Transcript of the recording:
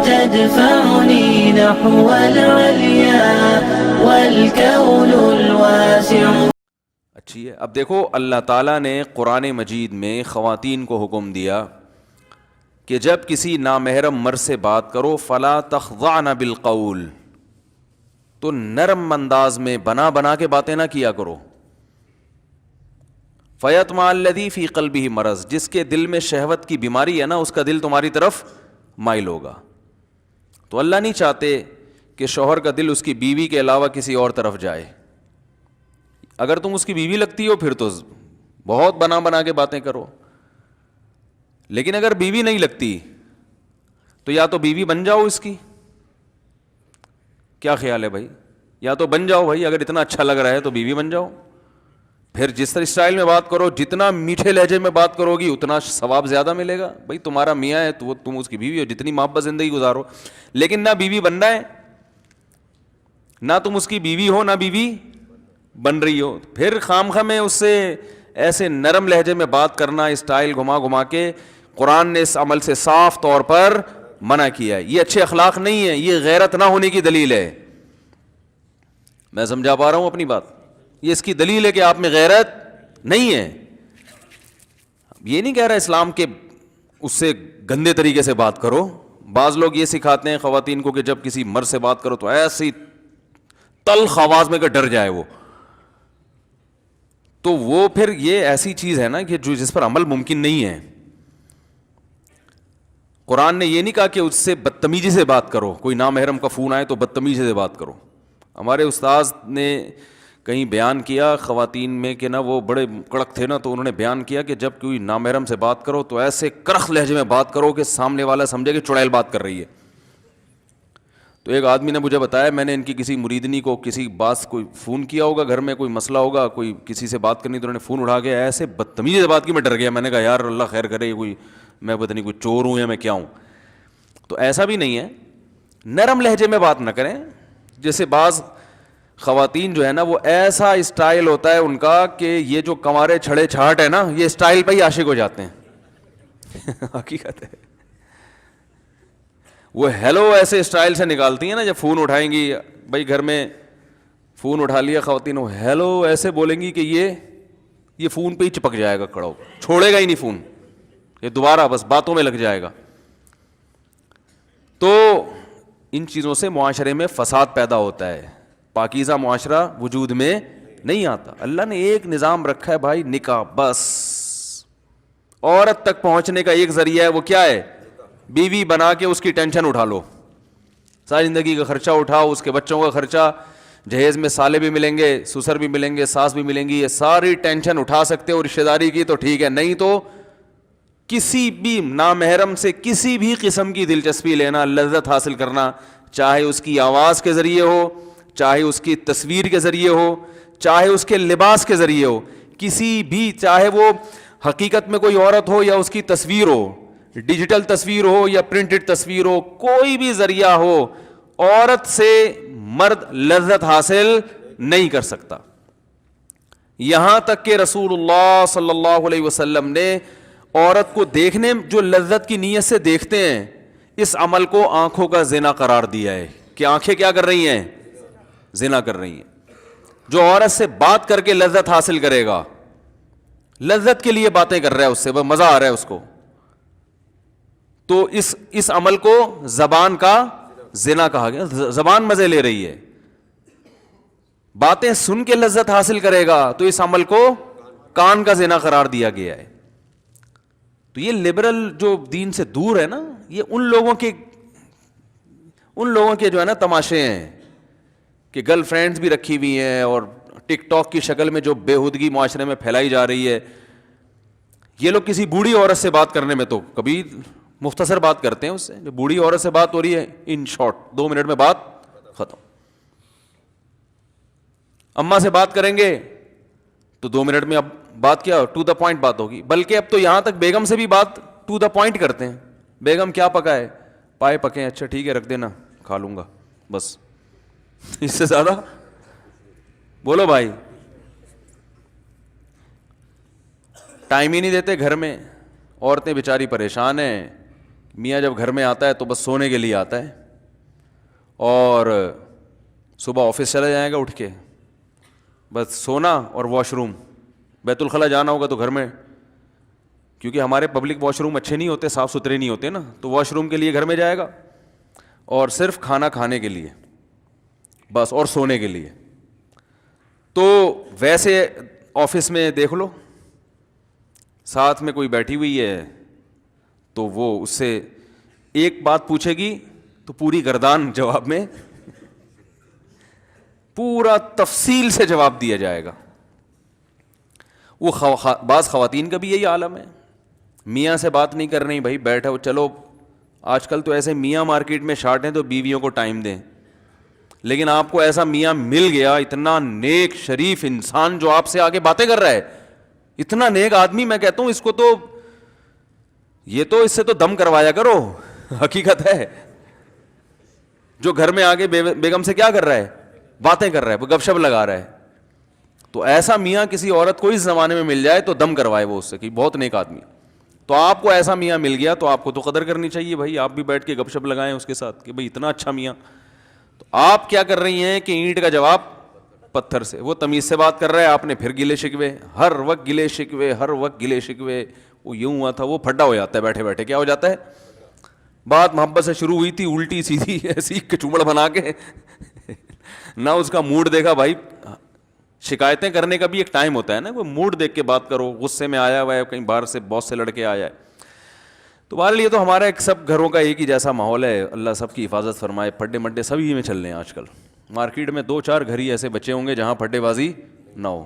تدفعني نحو العليا والكون الواسع. اچھی ہے. اب دیکھو اللہ تعالیٰ نے قرآن مجید میں خواتین کو حکم دیا کہ جب کسی نامحرم مرد سے بات کرو فلا تخضعن بالقول، تو نرم انداز میں بنا کے باتیں نہ کیا کرو. فیطمع الذی فی قلبہ مرض، جس کے دل میں شہوت کی بیماری ہے نا، اس کا دل تمہاری طرف مائل ہوگا. تو اللہ نہیں چاہتے کہ شوہر کا دل اس کی بیوی کے علاوہ کسی اور طرف جائے. اگر تم اس کی بیوی لگتی ہو پھر تو بہت بنا کے باتیں کرو، لیکن اگر بیوی نہیں لگتی تو یا تو بیوی بن جاؤ اس کی. کیا خیال ہے بھائی؟ یا تو بن جاؤ بھائی، اگر اتنا اچھا لگ رہا ہے تو بیوی بن جاؤ. پھر جس طرح اسٹائل میں بات کرو، جتنا میٹھے لہجے میں بات کرو گی اتنا ثواب زیادہ ملے گا. بھائی تمہارا میاں ہے تو تم اس کی بیوی ہو، جتنی محبت زندگی گزارو. لیکن نہ بیوی بننا ہے، نہ تم اس کی بیوی ہو نہ بیوی بن رہی ہو، پھر خواہ میں اس سے ایسے نرم لہجے میں بات کرنا، اسٹائل گھما کے. قرآن نے اس عمل سے صاف طور پر منع کیا ہے. یہ اچھے اخلاق نہیں ہے، یہ غیرت نہ ہونے کی دلیل ہے. میں سمجھا پا رہا ہوں اپنی بات؟ یہ اس کی دلیل ہے کہ آپ میں غیرت نہیں ہے. یہ نہیں کہہ رہا اسلام کے اس سے گندے طریقے سے بات کرو. بعض لوگ یہ سکھاتے ہیں خواتین کو کہ جب کسی مرد سے بات کرو تو ایسی تلخ آواز میں کہ ڈر جائے وہ. تو وہ پھر یہ ایسی چیز ہے نا کہ جس پر عمل ممکن نہیں ہے. قرآن نے یہ نہیں کہا کہ اس سے بدتمیزی سے بات کرو، کوئی نامحرم کا فون آئے تو بدتمیزی سے بات کرو. ہمارے استاذ نے کہیں بیان کیا خواتین میں کہ نا وہ بڑے کڑک تھے نا، تو انہوں نے بیان کیا کہ جب کوئی نامحرم سے بات کرو تو ایسے کرخ لہجے میں بات کرو کہ سامنے والا سمجھے کہ چڑیل بات کر رہی ہے. تو ایک آدمی نے مجھے بتایا، میں نے ان کی کسی مریدنی کو کسی بات کوئی فون کیا ہوگا، گھر میں کوئی مسئلہ ہوگا، کوئی کسی سے بات کرنی، تو انہوں نے فون اٹھا کے ایسے بدتمیزی سے بات کی، میں ڈر گیا. میں نے کہا یار اللہ خیر کرے، یہ کوئی میں پتہ نہیں کوئی چور ہوں یا میں کیا ہوں. تو ایسا بھی نہیں ہے، نرم لہجے میں بات نہ کریں. جیسے بعض خواتین جو ہے نا وہ ایسا اسٹائل ہوتا ہے ان کا کہ یہ جو کنوارے چھڑے چھاٹ ہے نا، یہ اسٹائل پہ ہی عاشق ہو جاتے ہیں. حقیقت ہے. وہ ہیلو ایسے اسٹائل سے نکالتی ہیں نا جب فون اٹھائیں گی. بھائی گھر میں فون اٹھا لیا خواتین، وہ ہیلو ایسے بولیں گی کہ یہ فون پہ ہی چپک جائے گا، کڑا چھوڑے گا ہی نہیں فون، یہ دوبارہ بس باتوں میں لگ جائے گا. تو ان چیزوں سے معاشرے میں فساد پیدا ہوتا ہے، پاکیزہ معاشرہ وجود میں نہیں آتا. اللہ نے ایک نظام رکھا ہے بھائی، نکاح. بس عورت تک پہنچنے کا ایک ذریعہ ہے، وہ کیا ہے؟ بیوی بنا کے اس کی ٹینشن اٹھا لو، ساری زندگی کا خرچہ اٹھاؤ، اس کے بچوں کا خرچہ، جہیز میں سالے بھی ملیں گے، سسر بھی ملیں گے، ساس بھی ملیں گی، یہ ساری ٹینشن اٹھا سکتے ہو رشتہ داری کی تو ٹھیک ہے، نہیں تو کسی بھی نامحرم سے کسی بھی قسم کی دلچسپی لینا، لذت حاصل کرنا، چاہے اس کی آواز کے ذریعے ہو، چاہے اس کی تصویر کے ذریعے ہو، چاہے اس کے لباس کے ذریعے ہو، کسی بھی، چاہے وہ حقیقت میں کوئی عورت ہو یا اس کی تصویر ہو، ڈیجیٹل تصویر ہو یا پرنٹڈ تصویر ہو، کوئی بھی ذریعہ ہو، عورت سے مرد لذت حاصل نہیں کر سکتا. یہاں تک کہ رسول اللہ صلی اللہ علیہ وسلم نے عورت کو دیکھنے جو لذت کی نیت سے دیکھتے ہیں، اس عمل کو آنکھوں کا زنا قرار دیا ہے کہ آنکھیں کیا کر رہی ہیں؟ زنا کر رہی ہیں. جو عورت سے بات کر کے لذت حاصل کرے گا، لذت کے لیے باتیں کر رہا ہے، اس سے وہ مزہ آ رہا ہے اس کو، تو اس عمل کو زبان کا زنا کہا گیا. زبان مزے لے رہی ہے، باتیں سن کے لذت حاصل کرے گا تو اس عمل کو کان کا زنا قرار دیا گیا ہے. تو یہ لبرل جو دین سے دور ہے نا، یہ ان لوگوں کے جو ہے نا تماشے ہیں کہ گرل فرینڈز بھی رکھی ہوئی ہیں اور ٹک ٹاک کی شکل میں جو بےہودگی معاشرے میں پھیلائی جا رہی ہے. یہ لوگ کسی بوڑھی عورت سے بات کرنے میں تو کبھی مختصر بات کرتے ہیں، اس سے جو بوڑھی عورت سے بات ہو رہی ہے ان شارٹ 2 منٹ میں بات ختم. اماں سے بات کریں گے تو 2 منٹ میں اب بات کیا ٹو دا پوائنٹ بات ہوگی. بلکہ اب تو یہاں تک بیگم سے بھی بات ٹو دا پوائنٹ کرتے ہیں. بیگم کیا پکا ہے؟ پائے پکے ہیں، اچھا ٹھیک ہے رکھ دینا کھا لوں گا، بس. اس سے زیادہ بولو بھائی. ٹائم ہی نہیں دیتے گھر میں، عورتیں بیچاری پریشان ہیں. میاں جب گھر میں آتا ہے تو بس سونے کے لیے آتا ہے, اور صبح آفس چلا جائے گا اٹھ کے, بس سونا اور واش روم. بیت الخلاء جانا ہوگا تو گھر میں, کیونکہ ہمارے پبلک واش روم اچھے نہیں ہوتے, صاف ستھرے نہیں ہوتے نا, تو واش روم کے لیے گھر میں جائے گا, اور صرف کھانا کھانے کے لیے بس, اور سونے کے لیے. تو ویسے آفس میں دیکھ لو, ساتھ میں کوئی بیٹھی ہوئی ہے تو وہ اس سے ایک بات پوچھے گی تو پوری گردان جواب میں, پورا تفصیل سے جواب دیا جائے گا. وہ بعض خواتین کا بھی یہی عالم ہے, میاں سے بات نہیں کر رہی, بھائی بیٹھو چلو. آج کل تو ایسے میاں مارکیٹ میں شارٹ ہیں تو بیویوں کو ٹائم دیں, لیکن آپ کو ایسا میاں مل گیا, اتنا نیک شریف انسان جو آپ سے آگے باتیں کر رہا ہے, اتنا نیک آدمی, میں کہتا ہوں اس کو تو, یہ تو اس سے تو دم کروایا کرو. حقیقت ہے, جو گھر میں آگے بیگم سے کیا کر رہا ہے, باتیں کر رہا ہے, گپ شپ لگا رہا ہے. تو ایسا میاں کسی عورت کو اس زمانے میں مل جائے تو دم کروائے وہ اس سے کہ بہت نیک آدمی. تو آپ کو ایسا میاں مل گیا تو آپ کو تو قدر کرنی چاہیے بھائی, آپ بھی بیٹھ کے گپ شپ لگائیں اس کے ساتھ کہ بھائی اتنا اچھا میاں. تو آپ کیا کر رہی ہیں کہ اینٹ کا جواب پتھر سے, وہ تمیز سے بات کر رہا ہے, آپ نے پھر گلے شکوے, ہر وقت گلے شکوے, ہر وقت گلے شکوے. وہ یوں ہوا تھا, وہ پھڈا ہو جاتا ہے بیٹھے بیٹھے. کیا ہو جاتا ہے, بات محبت سے شروع ہوئی تھی, الٹی سیدھی ایسی کچومڑ بنا کے نہ اس کا موڈ دیکھا. بھائی شکایتیں کرنے کا بھی ایک ٹائم ہوتا ہے نا, وہ موڈ دیکھ کے بات کرو. غصے میں آیا ہوا ہے, کہیں باہر سے باس سے لڑ کے آیا ہے. تو بہرحال یہ تو ہمارا ایک سب گھروں کا ایک ہی جیسا ماحول ہے, اللہ سب کی حفاظت فرمائے. پھڈے مڈے سبھی میں چل رہے ہیں آج کل. مارکیٹ میں 2-4 گھر ہی ایسے بچے ہوں گے جہاں پھڈے بازی نہ ہو.